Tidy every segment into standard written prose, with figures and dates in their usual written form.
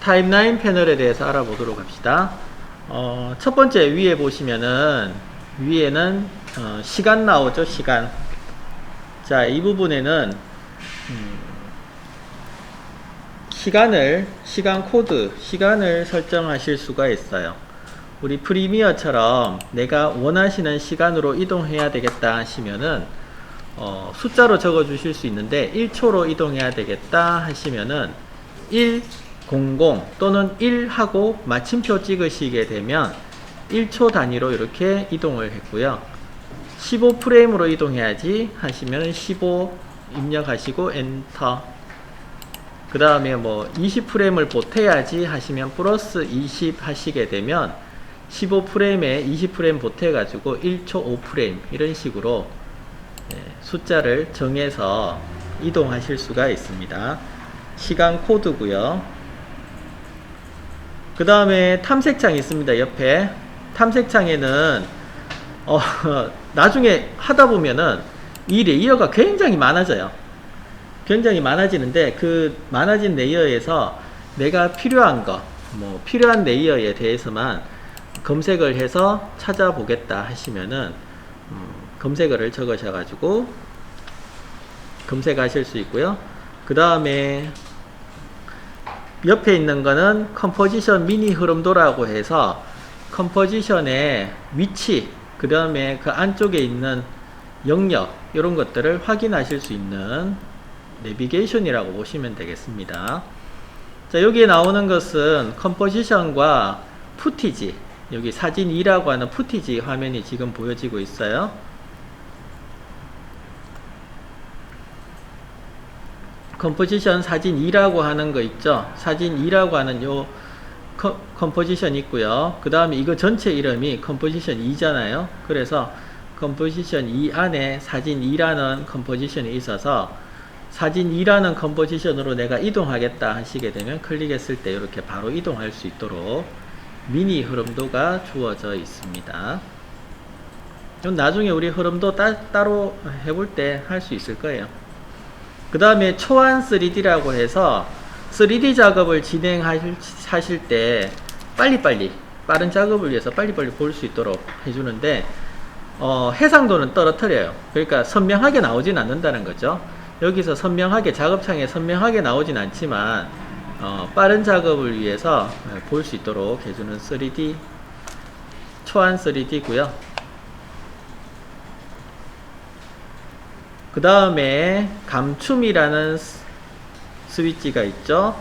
타임라인 패널에 대해서 알아보도록 합시다. 첫 번째 위에 보시면은 위에는 시간 나오죠. 시간. 자, 이 부분에는 시간 코드, 시간을 설정하실 수가 있어요. 우리 프리미어처럼 내가 원하시는 시간으로 이동해야 되겠다 하시면은 숫자로 적어 주실 수 있는데 1초로 이동해야 되겠다 하시면은 100 또는 1하고 마침표 찍으시게 되면 1초 단위로 이렇게 이동을 했고요. 15프레임으로 이동해야지 하시면 15 입력하시고 엔터. 그 다음에 뭐 20프레임을 보태야지 하시면 플러스 20 하시게 되면 15프레임에 20프레임 보태 가지고 1초 5프레임 이런 식으로 숫자를 정해서 이동하실 수가 있습니다. 시간 코드고요. 그 다음에 탐색창이 있습니다. 옆에 탐색창에는 나중에 하다 보면은 이 레이어가 굉장히 많아져요. 굉장히 많아지는데 그 많아진 레이어에서 내가 필요한 거, 필요한 레이어에 대해서만 검색을 해서 찾아보겠다 하시면은 검색어를 적으셔가지고 검색하실 수 있고요. 그 다음에 옆에 있는 거는 컴포지션 미니 흐름도라고 해서 컴포지션의 위치, 그 다음에 그 안쪽에 있는 영역 이런 것들을 확인하실 수 있는 내비게이션이라고 보시면 되겠습니다. 자, 여기에 나오는 것은 컴포지션과 푸티지, 여기 사진 2라고 하는 푸티지 화면이 지금 보여지고 있어요. 컴포지션 사진 2라고 하는 거 있죠. 사진 2라고 하는 요 컴포지션 있고요. 그 다음에 이거 전체 이름이 컴포지션 2잖아요. 그래서 컴포지션 2 안에 사진 2라는 컴포지션이 있어서 사진 2라는 컴포지션으로 내가 이동하겠다 하시게 되면 클릭했을 때 이렇게 바로 이동할 수 있도록 미니 흐름도가 주어져 있습니다. 나중에 우리 흐름도 따로 해볼 때 할 수 있을 거예요. 그 다음에 초안 3D라고 해서 3D 작업을 진행하실 때 빠른 작업을 위해서 빨리빨리 볼 수 있도록 해주는데 해상도는 떨어뜨려요. 그러니까 선명하게 나오진 않는다는 거죠. 여기서 선명하게 작업창에 선명하게 나오진 않지만 빠른 작업을 위해서 볼 수 있도록 해주는 3D 초안 3D고요. 그 다음에 감춤이라는 스위치가 있죠.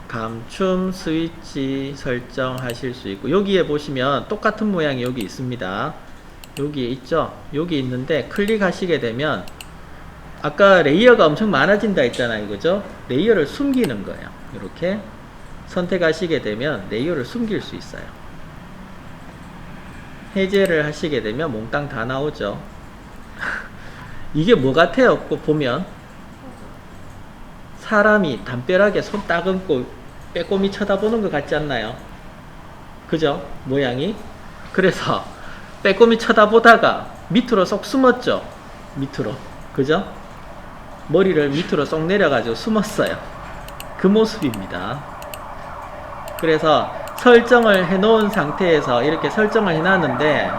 감춤 스위치 설정하실 수 있고, 여기에 보시면 똑같은 모양이 여기 있습니다. 여기에 있죠. 여기 있는데 클릭하시게 되면 아까 레이어가 엄청 많아진다 했잖아요. 그죠? 레이어를 숨기는 거예요. 이렇게 선택하시게 되면 레이어를 숨길 수 있어요. 해제를 하시게 되면 몽땅 다 나오죠. 이게 뭐 같아요? 꼭 보면 사람이 담벼락에 손 따금고 빼꼼히 쳐다보는 것 같지 않나요? 그죠? 모양이. 그래서 빼꼼히 쳐다보다가 밑으로 쏙 숨었죠. 밑으로. 그죠? 머리를 밑으로 쏙 내려가지고 숨었어요. 그 모습입니다. 그래서 설정을 해 놓은 상태에서 이렇게 설정을 해 놨는데,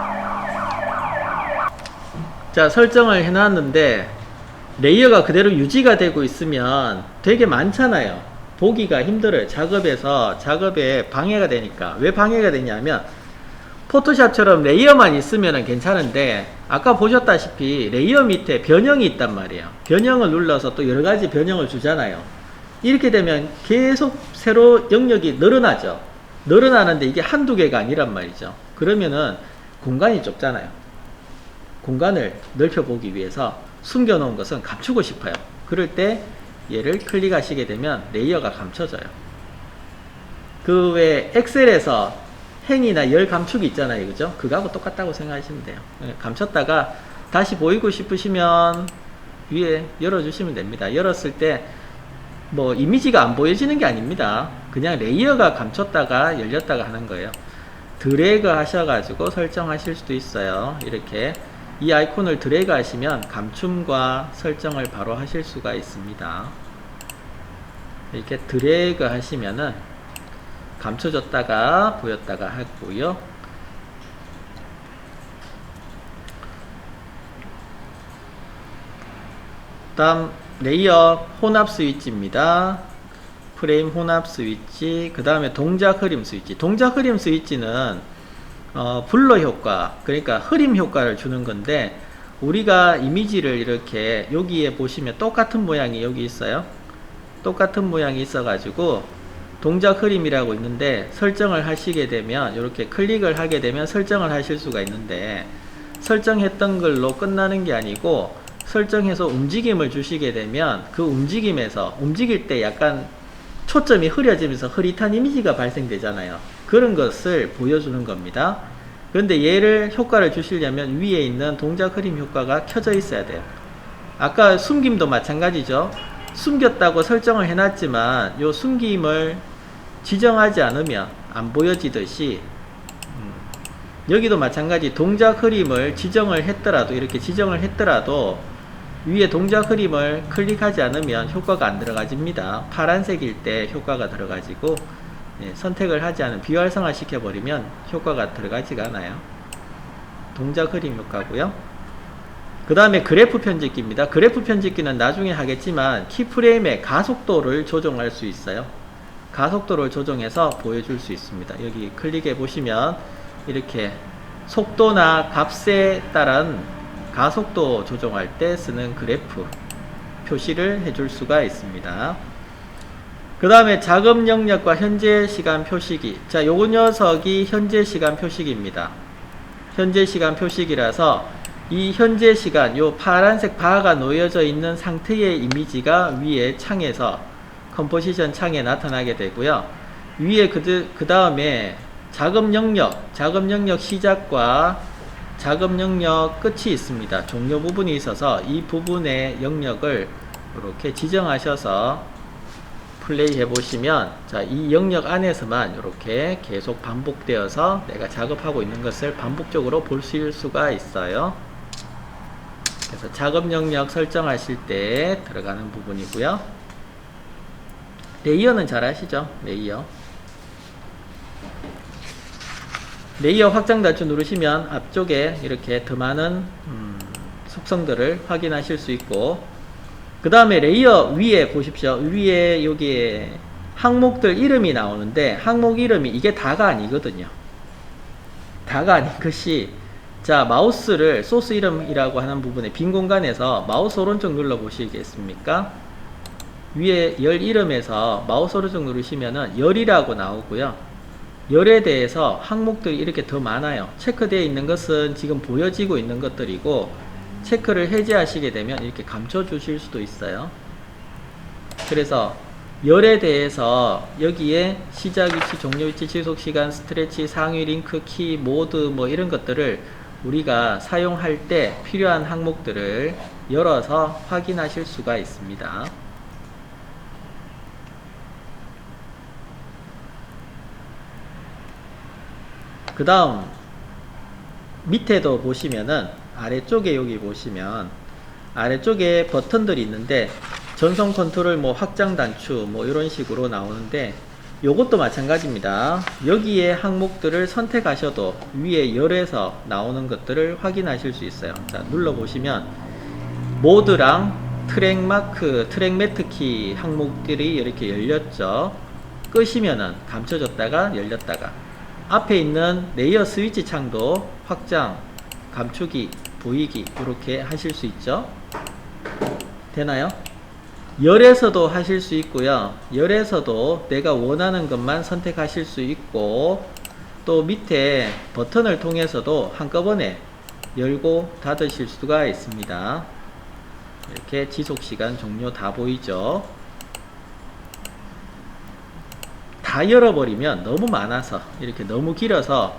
자, 설정을 해 놨는데 레이어가 그대로 유지가 되고 있으면 되게 많잖아요. 보기가 힘들어요. 작업에 방해가 되니까. 왜 방해가 되냐면 포토샵처럼 레이어만 있으면 괜찮은데 아까 보셨다시피 레이어 밑에 변형이 있단 말이에요. 변형을 눌러서 또 여러가지 변형을 주잖아요. 이렇게 되면 계속 새로 영역이 늘어나죠. 늘어나는데 이게 한두 개가 아니란 말이죠. 그러면은 공간이 좁잖아요. 공간을 넓혀보기 위해서 숨겨놓은 것은 감추고 싶어요. 그럴 때 얘를 클릭하시게 되면 레이어가 감춰져요. 그 외 엑셀에서 행이나 열 감추기 있잖아요. 그죠? 그거하고 똑같다고 생각하시면 돼요. 감췄다가 다시 보이고 싶으시면 위에 열어주시면 됩니다. 열었을 때 뭐 이미지가 안 보여지는 게 아닙니다. 그냥 레이어가 감췄다가 열렸다가 하는 거예요. 드래그 하셔가지고 설정하실 수도 있어요. 이렇게 이 아이콘을 드래그 하시면 감춤과 설정을 바로 하실 수가 있습니다. 이렇게 드래그 하시면은 감춰졌다가 보였다가 하고요. 다음 레이어 혼합 스위치입니다. 프레임 혼합 스위치, 그 다음에 동작 흐림 스위치. 동작 흐림 스위치는 블러 효과, 그러니까 흐림 효과를 주는 건데, 우리가 이미지를 이렇게 여기에 보시면 똑같은 모양이 여기 있어요. 똑같은 모양이 있어 가지고 동작 흐림이라고 있는데, 설정을 하시게 되면 이렇게 클릭을 하게 되면 설정을 하실 수가 있는데, 설정했던 걸로 끝나는 게 아니고 설정해서 움직임을 주시게 되면 그 움직임에서 움직일 때 약간 초점이 흐려지면서 흐릿한 이미지가 발생되잖아요. 그런 것을 보여주는 겁니다. 그런데 얘를 효과를 주시려면 위에 있는 동작 흐림 효과가 켜져 있어야 돼요. 아까 숨김도 마찬가지죠. 숨겼다고 설정을 해놨지만 요 숨김을 지정하지 않으면 안 보여지듯이, 여기도 마찬가지 동작 흐림을 지정을 했더라도, 이렇게 지정을 했더라도 위에 동작 흐림을 클릭하지 않으면 효과가 안 들어가집니다. 파란색일 때 효과가 들어가지고, 선택을 하지 않으면 비활성화 시켜버리면 효과가 들어가지가 않아요. 동작 흐림 효과고요. 그 다음에 그래프 편집기입니다. 그래프 편집기는 나중에 하겠지만 키프레임의 가속도를 조정할 수 있어요. 가속도를 조정해서 보여줄 수 있습니다. 여기 클릭해 보시면 이렇게 속도나 값에 따른 가속도 조정할 때 쓰는 그래프 표시를 해줄 수가 있습니다. 그 다음에 작업 영역과 현재 시간 표시기. 자, 요거 녀석이 현재 시간 표시기입니다. 현재 시간 표시기라서 이 현재 시간, 요 파란색 바가 놓여져 있는 상태의 이미지가 위에 창에서 컴포지션 창에 나타나게 되고요. 위에 그 다음에 작업 영역 시작과 작업 영역 끝이 있습니다. 종료 부분이 있어서 이 부분의 영역을 이렇게 지정하셔서 플레이 해보시면, 자, 이 영역 안에서만 이렇게 계속 반복되어서 내가 작업하고 있는 것을 반복적으로 볼 수가 있어요. 그래서 작업 영역 설정하실 때 들어가는 부분이고요. 레이어는 잘 아시죠? 레이어 확장 단추 누르시면 앞쪽에 이렇게 더 많은 속성들을 확인하실 수 있고, 그 다음에 레이어 위에 보십시오. 위에 여기에 항목들 이름이 나오는데, 항목 이름이 이게 다가 아니거든요. 다가 아닌 것이, 자, 마우스를 소스 이름이라고 하는 부분에 빈 공간에서 마우스 오른쪽 눌러 보시겠습니까? 위에 열 이름에서 마우스 오른쪽 누르시면은 열이라고 나오고요. 열에 대해서 항목들이 이렇게 더 많아요. 체크되어 있는 것은 지금 보여지고 있는 것들이고, 체크를 해제하시게 되면 이렇게 감춰 주실 수도 있어요. 그래서 열에 대해서 여기에 시작 위치, 종료 위치, 지속 시간, 스트레치, 상위 링크, 키, 모드 뭐 이런 것들을 우리가 사용할 때 필요한 항목들을 열어서 확인하실 수가 있습니다. 그 다음 밑에도 보시면은 아래쪽에 여기 보시면 아래쪽에 버튼들이 있는데, 전송 컨트롤 뭐 확장 단추 뭐 이런 식으로 나오는데, 요것도 마찬가지입니다. 여기에 항목들을 선택하셔도 위에 열에서 나오는 것들을 확인하실 수 있어요. 자, 눌러 보시면 모드랑 트랙 마크, 트랙 매트 키 항목들이 이렇게 열렸죠. 끄시면은 감춰졌다가 열렸다가, 앞에 있는 레이어 스위치 창도 확장, 감추기, 보이기 이렇게 하실 수 있죠. 되나요? 열에서도 하실 수 있고요. 열에서도 내가 원하는 것만 선택하실 수 있고, 또 밑에 버튼을 통해서도 한꺼번에 열고 닫으실 수가 있습니다. 이렇게 지속시간 종료 다 보이죠. 다 열어버리면 너무 많아서, 이렇게 너무 길어서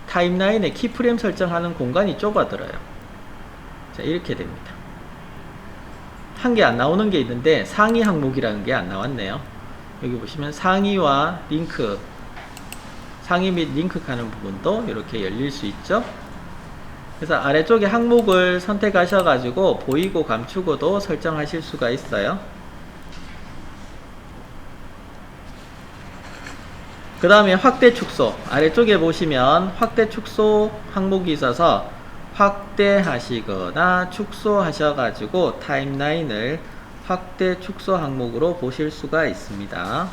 타임라인에 키프레임 설정하는 공간이 좁아들어요. 자, 이렇게 됩니다. 한 개 안 나오는 게 있는데 상위 항목이라는 게 안 나왔네요. 여기 보시면 상위와 링크, 상위 및 링크 가는 부분도 이렇게 열릴 수 있죠. 그래서 아래쪽에 항목을 선택하셔 가지고 보이고 감추고도 설정하실 수가 있어요. 그 다음에 확대 축소. 아래쪽에 보시면 확대 축소 항목이 있어서 확대하시거나 축소하셔가지고 타임라인을 확대 축소 항목으로 보실 수가 있습니다.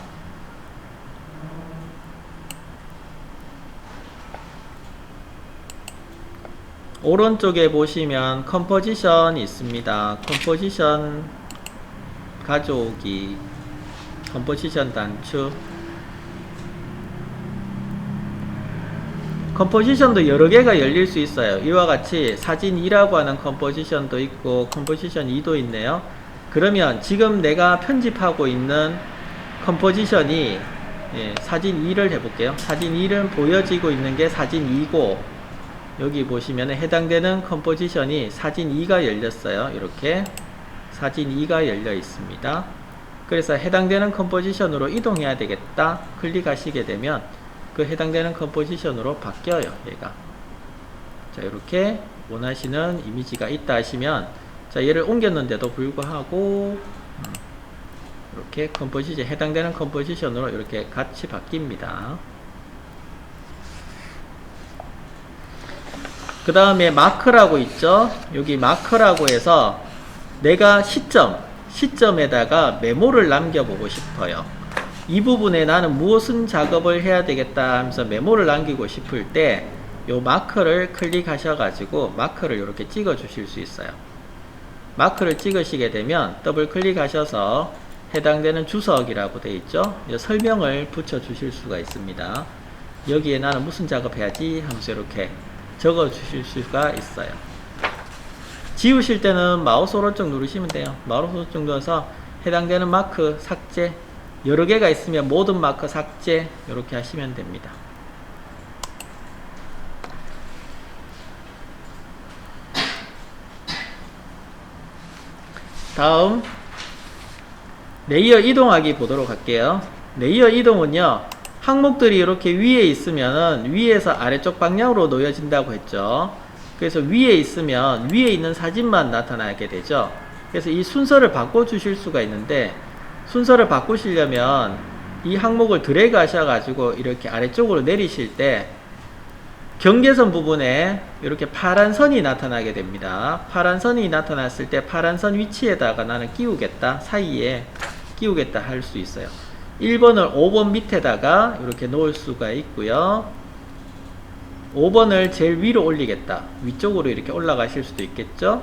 오른쪽에 보시면 컴포지션이 있습니다. 컴포지션 가져오기, 컴포지션 단축. 컴포지션도 여러 개가 열릴 수 있어요. 이와 같이 사진 2라고 하는 컴포지션도 있고 컴포지션 2도 있네요. 그러면 지금 내가 편집하고 있는 컴포지션이 사진 2를 해볼게요. 사진 2는 보여지고 있는 게 사진 2고 여기 보시면 해당되는 컴포지션이 사진 2가 열렸어요. 이렇게 사진 2가 열려 있습니다. 그래서 해당되는 컴포지션으로 이동해야 되겠다 클릭하시게 되면 그 해당되는 컴포지션으로 바뀌어요. 얘가 자 이렇게 원하시는 이미지가 있다 하시면 자 얘를 옮겼는데도 불구하고 이렇게 컴포지션 해당되는 컴포지션으로 이렇게 같이 바뀝니다. 그 다음에 마크라고 있죠. 여기 마크라고 해서 내가 시점에다가 메모를 남겨보고 싶어요. 이 부분에 나는 무슨 작업을 해야 되겠다 하면서 메모를 남기고 싶을 때 요 마크를 클릭하셔가지고 마크를 이렇게 찍어 주실 수 있어요. 마크를 찍으시게 되면 더블 클릭하셔서 해당되는 주석이라고 되어 있죠. 설명을 붙여 주실 수가 있습니다. 여기에 나는 무슨 작업 해야지 하면서 이렇게 적어 주실 수가 있어요. 지우실 때는 마우스 오른쪽 누르시면 돼요. 마우스 오른쪽 눌러서 해당되는 마크 삭제, 여러 개가 있으면 모든 마크 삭제 이렇게 하시면 됩니다. 다음 레이어 이동하기 보도록 할게요. 레이어 이동은요, 항목들이 이렇게 위에 있으면은 위에서 아래쪽 방향으로 놓여진다고 했죠. 그래서 위에 있으면 위에 있는 사진만 나타나게 되죠. 그래서 이 순서를 바꿔 주실 수가 있는데, 순서를 바꾸시려면 이 항목을 드래그 하셔가지고 이렇게 아래쪽으로 내리실 때 경계선 부분에 이렇게 파란 선이 나타나게 됩니다. 파란 선이 나타났을 때 파란 선 위치에다가 나는 끼우겠다, 사이에 끼우겠다 할 수 있어요. 1번을 5번 밑에다가 이렇게 놓을 수가 있고요. 5번을 제일 위로 올리겠다, 위쪽으로 이렇게 올라가실 수도 있겠죠.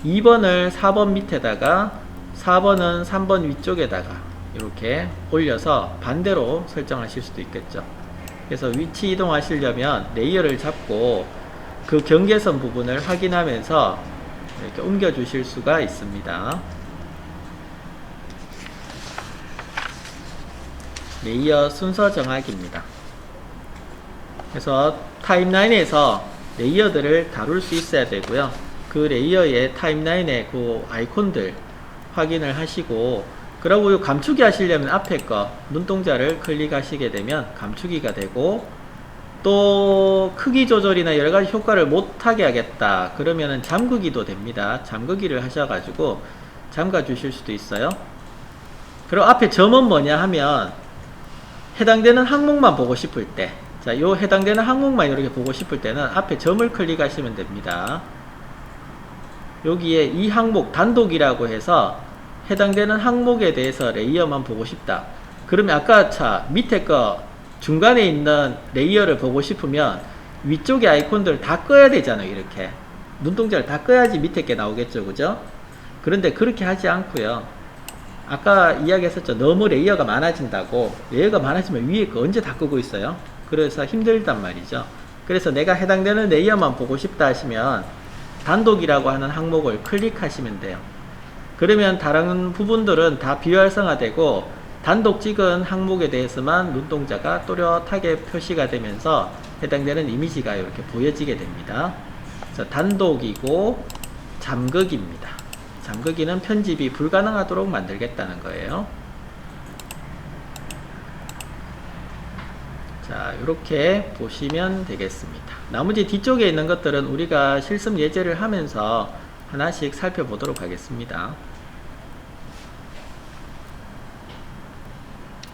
2번을 4번 밑에다가 4번은 3번 위쪽에다가 이렇게 올려서 반대로 설정하실 수도 있겠죠. 그래서 위치 이동하시려면 레이어를 잡고 그 경계선 부분을 확인하면서 이렇게 옮겨 주실 수가 있습니다. 레이어 순서 정하기입니다. 그래서 타임라인에서 레이어들을 다룰 수 있어야 되고요. 그 레이어의 타임라인의 그 아이콘들 확인을 하시고, 그리고 감추기 하시려면 앞에 거 눈동자를 클릭하시게 되면 감추기가 되고, 또 크기 조절이나 여러가지 효과를 못하게 하겠다 그러면은 잠그기도 됩니다. 잠그기를 하셔가지고 잠가 주실 수도 있어요. 그리고 앞에 점은 뭐냐 하면 해당되는 항목만 보고 싶을 때, 자, 요 해당되는 항목만 이렇게 보고 싶을 때는 앞에 점을 클릭하시면 됩니다. 여기에 이 항목 단독이라고 해서 해당되는 항목에 대해서 레이어만 보고 싶다. 그러면 아까 밑에 거 중간에 있는 레이어를 보고 싶으면 위쪽의 아이콘들을 다 꺼야 되잖아요. 이렇게 눈동자를 다 꺼야지 밑에 게 나오겠죠, 그죠? 그런데 그렇게 하지 않고요. 아까 이야기했었죠. 너무 레이어가 많아진다고. 레이어가 많아지면 위에 거 언제 다 끄고 있어요? 그래서 힘들단 말이죠. 그래서 내가 해당되는 레이어만 보고 싶다 하시면 단독이라고 하는 항목을 클릭하시면 돼요. 그러면 다른 부분들은 다 비활성화되고 단독 찍은 항목에 대해서만 눈동자가 또렷하게 표시가 되면서 해당되는 이미지가 이렇게 보여지게 됩니다. 그래서 단독이고 잠그기입니다. 잠그기는 편집이 불가능하도록 만들겠다는 거예요. 자, 이렇게 보시면 되겠습니다. 나머지 뒤쪽에 있는 것들은 우리가 실습 예제를 하면서 하나씩 살펴보도록 하겠습니다.